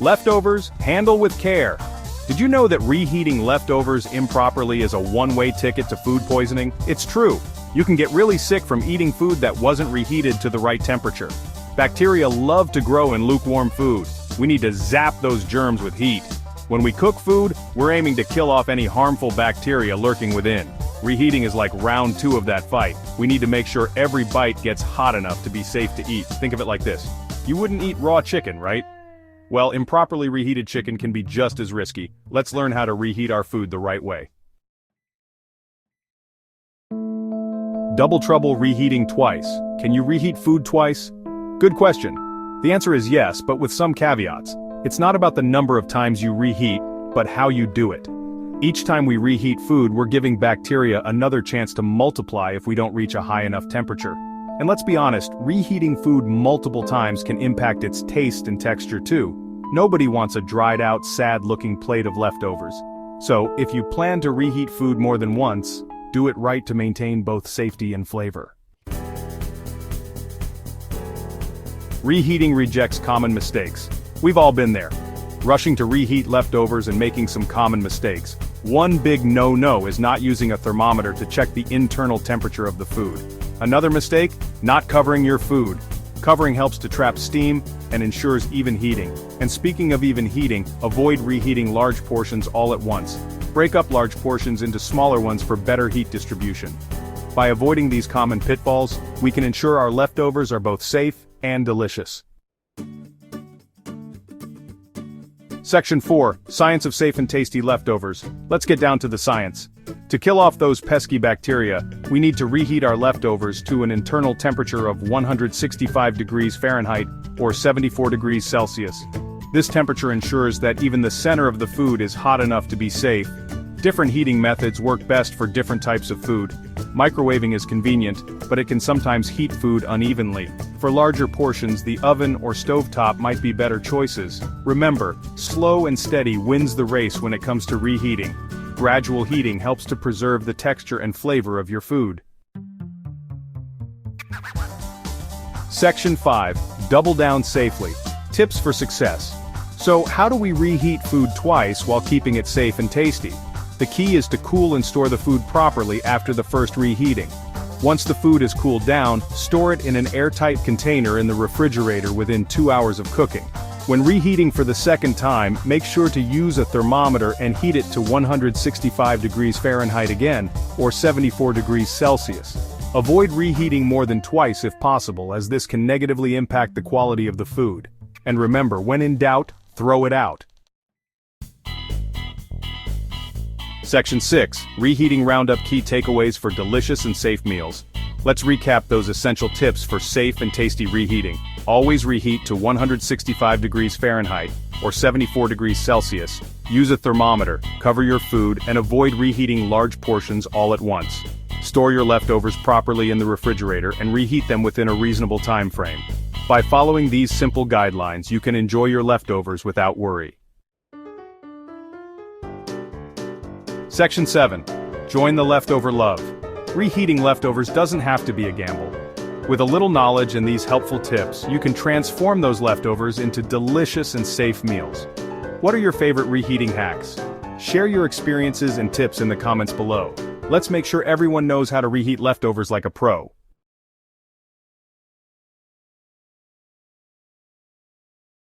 Leftovers, handle with care. Did you know that reheating leftovers improperly is a one-way ticket to food poisoning? It's true. You can get really sick from eating food that wasn't reheated to the right temperature. Bacteria love to grow in lukewarm food. We need to zap those germs with heat. When we cook food, we're aiming to kill off any harmful bacteria lurking within. Reheating is like round 2 of that fight. We need to make sure every bite gets hot enough to be safe to eat. Think of it like this. You wouldn't eat raw chicken, right? Well, improperly reheated chicken can be just as risky. Let's learn how to reheat our food the right way. Double trouble reheating twice. Can you reheat food twice? Good question. The answer is yes, but with some caveats. It's not about the number of times you reheat, but how you do it. Each time we reheat food, we're giving bacteria another chance to multiply if we don't reach a high enough temperature. And let's be honest, reheating food multiple times can impact its taste and texture too. Nobody wants a dried out, sad-looking plate of leftovers. So, if you plan to reheat food more than once, do it right to maintain both safety and flavor. Reheating rejects common mistakes. We've all been there. Rushing to reheat leftovers and making some common mistakes. One big no-no is not using a thermometer to check the internal temperature of the food. Another mistake? Not covering your food. Covering helps to trap steam and ensures even heating. And speaking of even heating, avoid reheating large portions all at once. Break up large portions into smaller ones for better heat distribution. By avoiding these common pitfalls, we can ensure our leftovers are both safe and delicious. Section 4, Science of Safe and Tasty Leftovers. Let's get down to the science. To kill off those pesky bacteria, we need to reheat our leftovers to an internal temperature of 165 degrees Fahrenheit or 74 degrees Celsius. This temperature ensures that even the center of the food is hot enough to be safe. Different heating methods work best for different types of food. Microwaving is convenient, but it can sometimes heat food unevenly. For larger portions, the oven or stovetop might be better choices. Remember, slow and steady wins the race when it comes to reheating. Gradual heating helps to preserve the texture and flavor of your food. Section 5, Double Down Safely. Tips for success. So, how do we reheat food twice while keeping it safe and tasty? The key is to cool and store the food properly after the first reheating. Once the food is cooled down, store it in an airtight container in the refrigerator within 2 hours of cooking. When reheating for the second time, make sure to use a thermometer and heat it to 165 degrees Fahrenheit again, or 74 degrees Celsius. Avoid reheating more than twice if possible, as this can negatively impact the quality of the food. And remember, when in doubt, throw it out. Section 6, Reheating Roundup Key Takeaways for Delicious and Safe Meals. Let's recap those essential tips for safe and tasty reheating. Always reheat to 165 degrees Fahrenheit, or 74 degrees Celsius. Use a thermometer, cover your food, and avoid reheating large portions all at once. Store your leftovers properly in the refrigerator and reheat them within a reasonable time frame. By following these simple guidelines, you can enjoy your leftovers without worry. Section 7. Join the leftover love. Reheating leftovers doesn't have to be a gamble. With a little knowledge and these helpful tips, you can transform those leftovers into delicious and safe meals. What are your favorite reheating hacks? Share your experiences and tips in the comments below. Let's make sure everyone knows how to reheat leftovers like a pro.